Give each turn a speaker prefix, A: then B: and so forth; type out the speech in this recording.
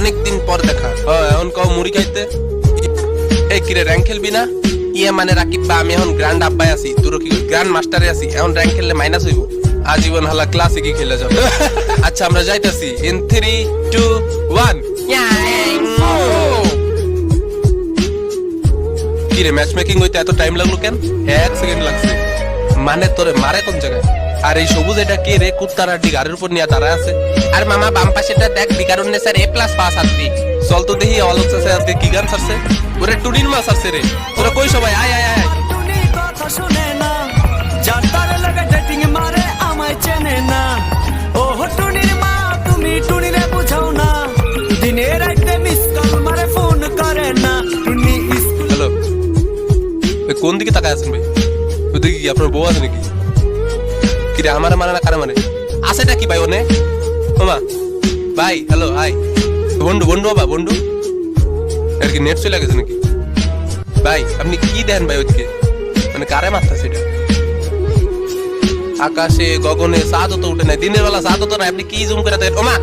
A: অনেকদিন পর দেখা। এখন কও মুড়ি খাইতে। এই কিরে র্যাঙ্ক খেলবি না? ইয়ে মানে রাকিব বা আমি এখন গ্র্যান্ড আব্বাই আছি, তোর কি গ্র্যান্ড মাস্টারে আছি, এখন র্যাঙ্ক খেললে মাইনাস হইব। আজীবন হালা ক্লাসিকই খেলে যাবে। আচ্ছা আমরা যাইতাছি ইন 3 2 1। কিরে ম্যাচ মেকিং হইতে এত টাইম লাগলো কেন? 1 সেকেন্ড লাগছে। মানে তোরে মারে কোন জায়গায়? আর এই সবুজ এটা কে রে? কুত্তার আড্ডি গাড়ির উপর নিয়ে দাঁড়ায় আছে। আর মামা বাম পাশেটা দেখ, বিকারুন্নে স্যার A+ পাস আসবি। চল তো দেখি অলোক স্যার আজকে কি গান ছাড়ছে। ওরে টুনির মাছ আসছে রে। তোরা কই সবাই? আয় আয় আয়।
B: টুনি কথা শুনে না, যার তারে লাগে ডেটিং মারে আমায় চেনে না। ও টুনির মা, তুমি টুনিরে বুঝাও না, দিনে রাতে মিস কল মারে ফোন করে না। টুনি
A: হ্যালো, কোন দিকে তাকায় আছেন ভাই? ওদিকে কি আপনার বউ আছে নাকি? কি রে আমারে মানে না কারে মানে? আছেটা কি ভাই ওনে? ওমা ভাই হ্যালো হাই। বন্ধু বন্ধু বাবা বন্ধু, এর কি নেট চলে গেছে নাকি? ভাই আপনি কি দেন ভাই ওদিকে? মানে কারে মারতেছে এটা? আকাশে গগনে চাঁদও তো উঠে নাই, দিনের বেলা চাঁদও তো নাই, আপনি কি জুম করে দেন? ওমা